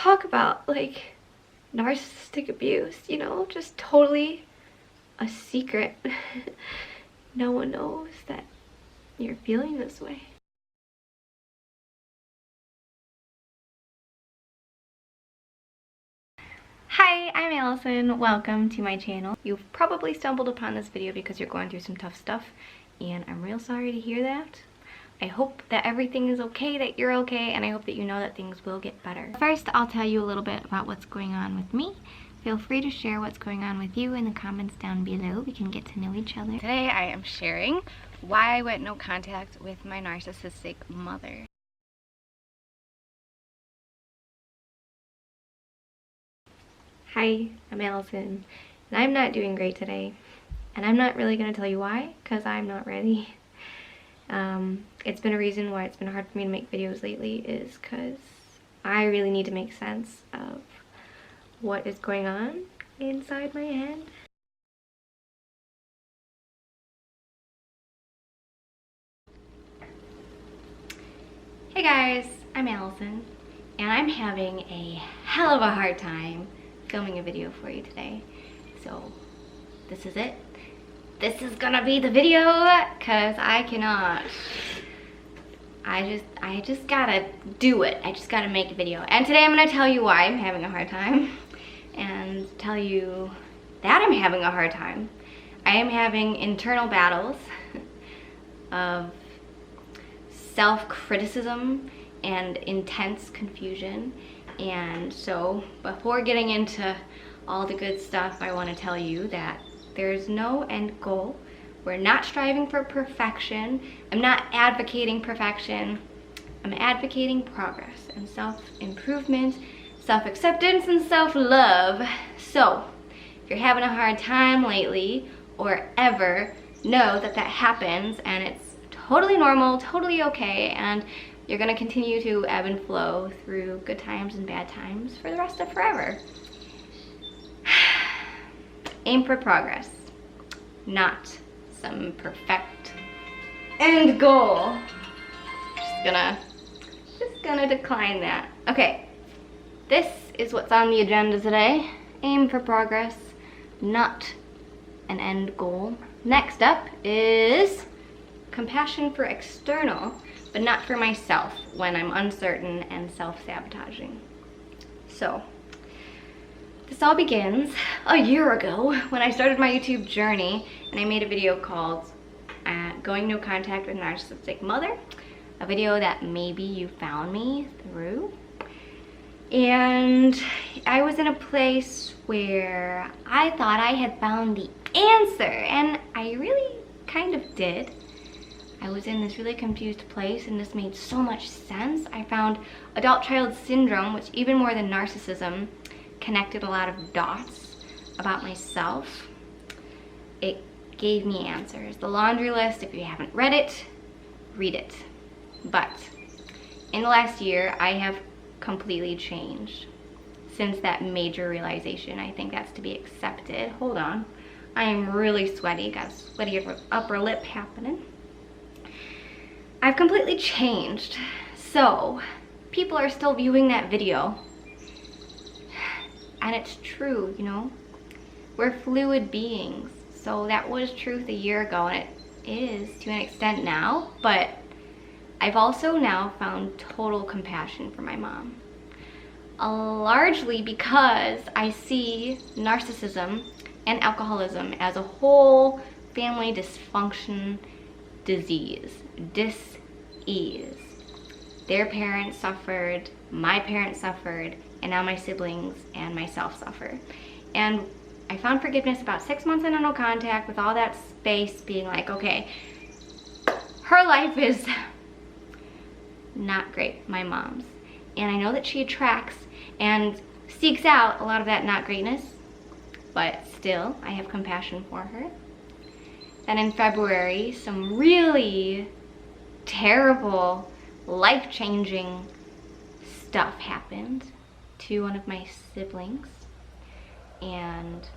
talk about like narcissistic abuse, you know, just totally a secret. No one knows that you're feeling this way. Hi, I'm Allison. Welcome to my channel. You've probably stumbled upon this video because you're going through some tough stuff, and I'm real sorry to hear that. I hope that everything is okay, that you're okay, and I hope that you know that things will get better. First, I'll tell you a little bit about what's going on with me. Feel free to share what's going on with you in the comments down below. We can get to know each other. Today, I am sharing why I went no contact with my narcissistic mother. Hi, I'm Allison, and I'm not doing great today. And I'm not really going to tell you why, because I'm not ready. It's been a reason why it's been hard for me to make videos lately is because I really need to make sense of what is going on inside my head. Hey guys, I'm Allison, and I'm having a hell of a hard time filming a video for you today. So this is it. This is gonna be the video, cause I cannot. I just gotta do it. I just gotta make a video. And today I'm gonna tell you why I'm having a hard time, and tell you that I'm having a hard time. I am having internal battles of self-criticism and intense confusion. And so before getting into all the good stuff, I want to tell you that there's no end goal. We're not striving for perfection. I'm not advocating perfection. I'm advocating progress and self-improvement, self-acceptance, and self-love. So if you're having a hard time lately or ever, know that that happens, and it's totally normal, totally okay, and you're gonna continue to ebb and flow through good times and bad times for the rest of forever. Aim for progress, not some perfect end goal. Just gonna decline that. Okay, this is what's on the agenda today. Aim for progress, not an end goal. Next up is compassion for external, but not for myself when I'm uncertain and self-sabotaging. So, this all begins a year ago when I started my YouTube journey, and I made a video called Going No Contact with Narcissistic Mother, a video that maybe you found me through. And I was in a place where I thought I had found the answer, and I really kind of did. I was in this really confused place, and this made so much sense. I found adult-child syndrome, which even more than narcissism, connected a lot of dots about myself. It gave me answers. The laundry list, if you haven't read it, read it. But in the last year, I have completely changed since that major realization. I think that's to be accepted. Hold on. I am really sweaty. Got a sweaty upper lip happening. I've completely changed. So people are still viewing that video. And it's true, you know? We're fluid beings. So that was truth a year ago, and it is to an extent now, but I've also now found total compassion for my mom. Largely because I see narcissism and alcoholism as a whole family dysfunction disease, dis-ease. Their parents suffered, my parents suffered, and now my siblings and myself suffer. And I found forgiveness about 6 months into no contact, with all that space being like, okay, her life is not great, my mom's. And I know that she attracts and seeks out a lot of that not greatness, but still, I have compassion for her. And in February, some really terrible, life-changing stuff happened to one of my siblings, and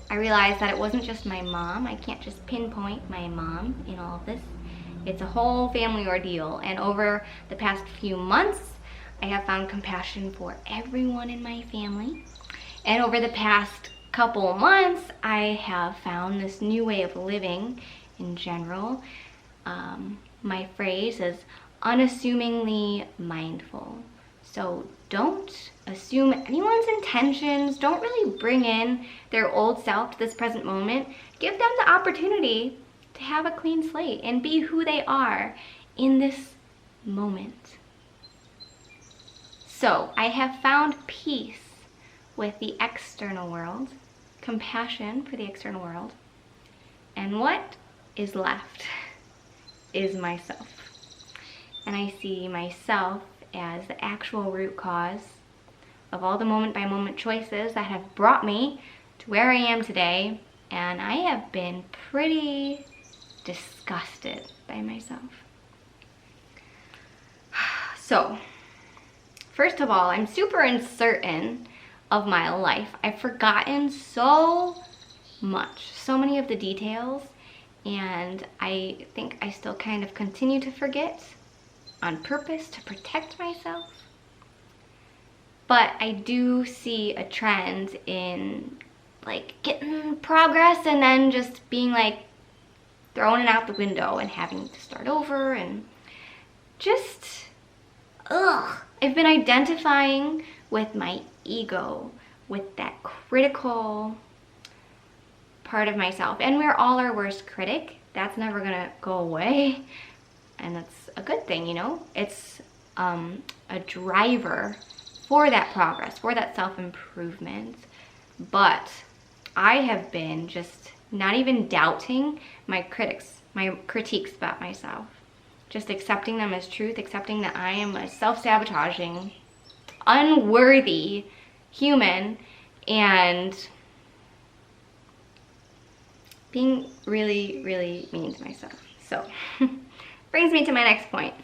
I realized that it wasn't just my mom. I can't just pinpoint my mom in all of this. It's a whole family ordeal, and over the past few months I have found compassion for everyone in my family. And over the past couple months, I have found this new way of living in general. My phrase is unassumingly mindful. So don't assume anyone's intentions. Don't really bring in their old self to this present moment. Give them the opportunity to have a clean slate and be who they are in this moment. So I have found peace with the external world, compassion for the external world, and what is left is myself. And I see myself as the actual root cause of all the moment-by-moment choices that have brought me to where I am today, and I have been pretty disgusted by myself. So, first of all, I'm super uncertain of my life. I've forgotten so much, so many of the details, and I think I still kind of continue to forget on purpose to protect myself. But I do see a trend in like getting progress and then just being like throwing it out the window and having to start over, and just I've been identifying with my ego, with that critical part of myself. And we're all our worst critic. That's never gonna go away. And that's a good thing, you know? It's a driver for that progress, for that self-improvement. But I have been just not even doubting my critiques about myself. Just accepting them as truth, accepting that I am a self-sabotaging, unworthy human, and being really, really mean to myself. So, brings me to my next point.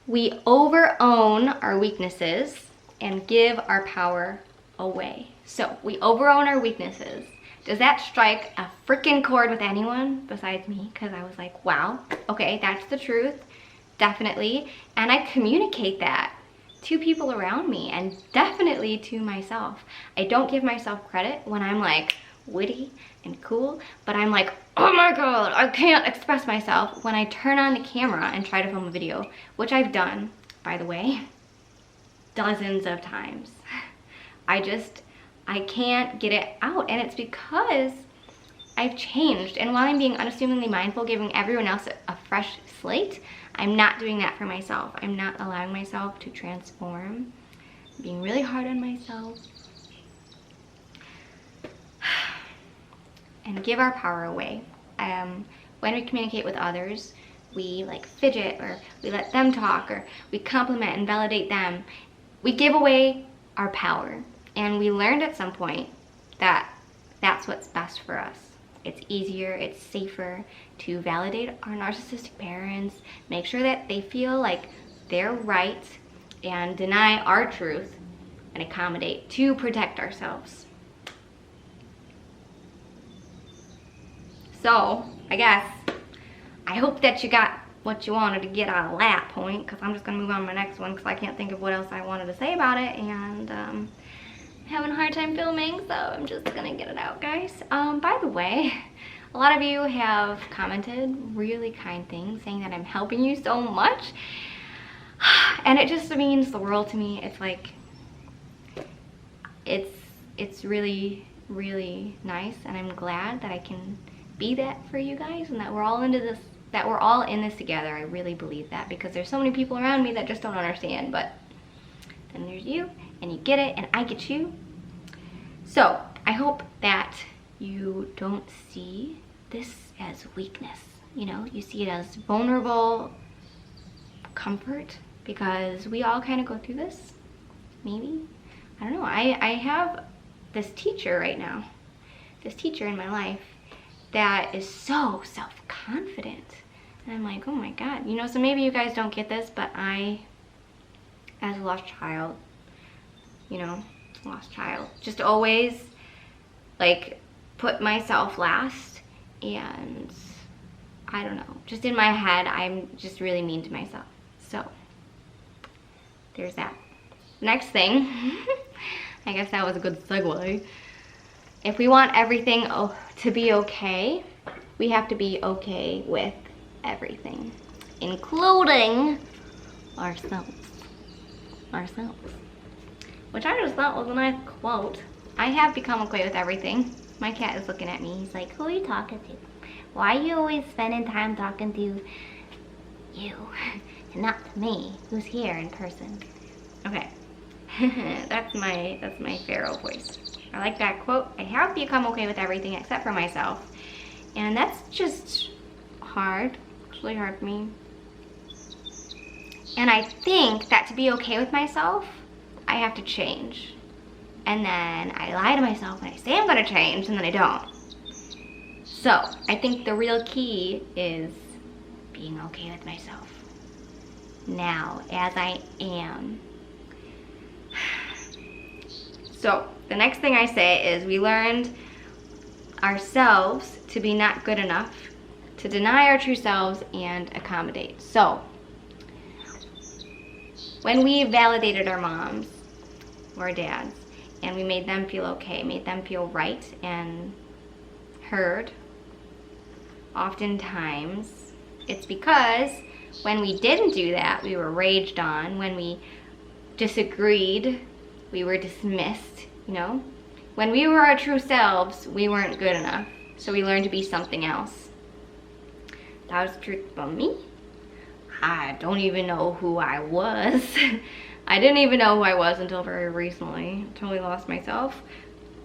We over-own our weaknesses and give our power away. So, we over-own our weaknesses. Does that strike a freaking chord with anyone besides me? Because I was like, wow, okay, that's the truth, definitely. And I communicate that to people around me and definitely to myself. I don't give myself credit when I'm like witty and cool, but I'm like, oh my god, I can't express myself when I turn on the camera and try to film a video, which I've done, by the way, dozens of times. I can't get it out, and it's because I've changed. And while I'm being unassumingly mindful, giving everyone else a fresh slate, I'm not doing that for myself. I'm not allowing myself to transform. I'm being really hard on myself. And give our power away. When we communicate with others, we like fidget, or we let them talk, or we compliment and validate them. We give away our power. And we learned at some point that that's what's best for us. It's easier, it's safer to validate our narcissistic parents, make sure that they feel like they're right, and deny our truth and accommodate to protect ourselves. So, I hope that you got what you wanted to get out of that point, because I'm just going to move on to my next one because I can't think of what else I wanted to say about it, and having a hard time filming, so I'm just gonna get it out, guys. By the way, a lot of you have commented really kind things saying that I'm helping you so much, and it just means the world to me. It's like, it's really, really nice, and I'm glad that I can be that for you guys, and that we're all into this, that we're all in this together. I really believe that, because there's so many people around me that just don't understand, but then there's you, and you get it, and I get you. So I hope that you don't see this as weakness, you know, you see it as vulnerable comfort, because we all kind of go through this, maybe. I don't know, I have this teacher right now, this teacher in my life that is so self-confident, and I'm like, oh my god, you know. So maybe you guys don't get this, but I, as a lost child, you know, just always like put myself last, and I don't know, just in my head I'm just really mean to myself. So there's that. Next thing, I guess that was a good segue. If we want everything to be okay, we have to be okay with everything, including ourselves. Which I just thought was a nice quote. I have become okay with everything. My cat is looking at me. He's like, who are you talking to? Why are you always spending time talking to you and not to me, who's here in person? Okay, that's my feral voice. I like that quote. I have become okay with everything except for myself. And that's just hard. It's really hard for me. And I think that to be okay with myself, I have to change. And then I lie to myself and I say I'm gonna change and then I don't. So I think the real key is being okay with myself now as I am. So the next thing I say is we learned ourselves to be not good enough, to deny our true selves and accommodate. So when we validated our moms or dads and we made them feel okay, made them feel right and heard, oftentimes it's because when we didn't do that, we were raged on. When we disagreed, we were dismissed, you know? When we were our true selves, we weren't good enough. So we learned to be something else. That was the truth about me. I don't even know who I was. I didn't even know who I was until very recently. I totally lost myself.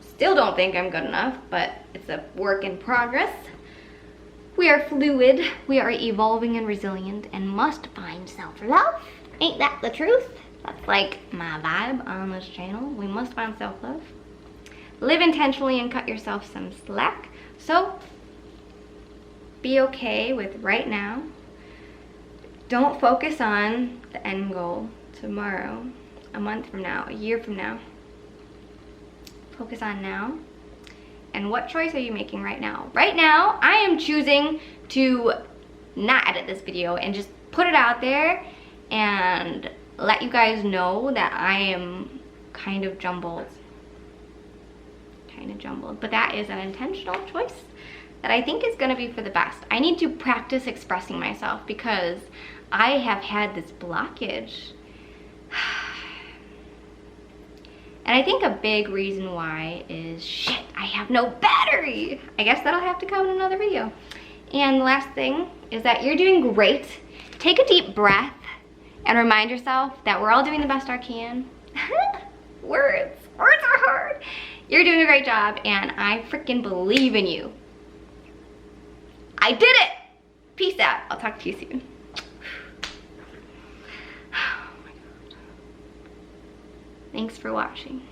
Still don't think I'm good enough, but it's a work in progress. We are fluid, we are evolving and resilient, and must find self-love. Ain't that the truth? That's like my vibe on this channel. We must find self-love. Live intentionally and cut yourself some slack. So, be okay with right now. Don't focus on the end goal tomorrow, a month from now, a year from now. Focus on now. And what choice are you making right now? Right now, I am choosing to not edit this video and just put it out there and let you guys know that I am kind of jumbled. But that is an intentional choice that I think is gonna be for the best. I need to practice expressing myself because I have had this blockage. And I think a big reason why is, shit, I have no battery. I guess that'll have to come in another video. And the last thing is that you're doing great. Take a deep breath and remind yourself that we're all doing the best I can. Words are hard. You're doing a great job and I freaking believe in you. I did it. Peace out. I'll talk to you soon. Oh my God. Thanks for watching.